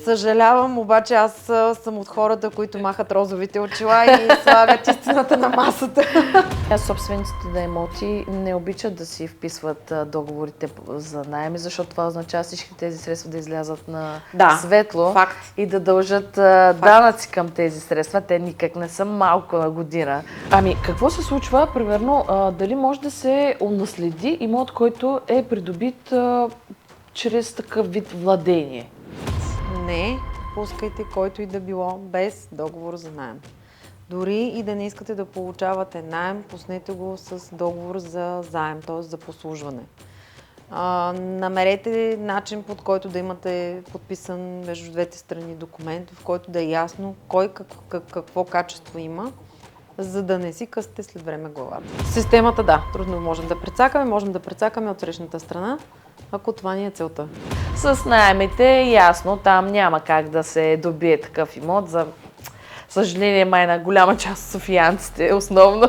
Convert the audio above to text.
Съжалявам, обаче аз съм от хората, които махат розовите очила и слагат истината на масата. Собствениците на имоти не обичат да си вписват договорите за наеми, защото това означава всички тези средства да излязат на светло факт. и да дължат данъци към тези средства. Те никак не са малко на година. Ами, какво се случва, примерно, дали може да се унаследи имот, който е придобит чрез такъв вид владение? Не, пускайте който и да било без договор за наем. Дори и да не искате да получавате наем, пуснете го с договор за заем, т.е. за послужване. Намерете начин, под който да имате подписан между двете страни документ, в който да е ясно кой какво качество има, за да не си късате след време главата. Системата, да, трудно можем да прецакаме от срещната страна, ако това ни е целта. С наемите ясно, там няма как да се добие такъв имот. За съжаление, май на голяма част от софиянците основно.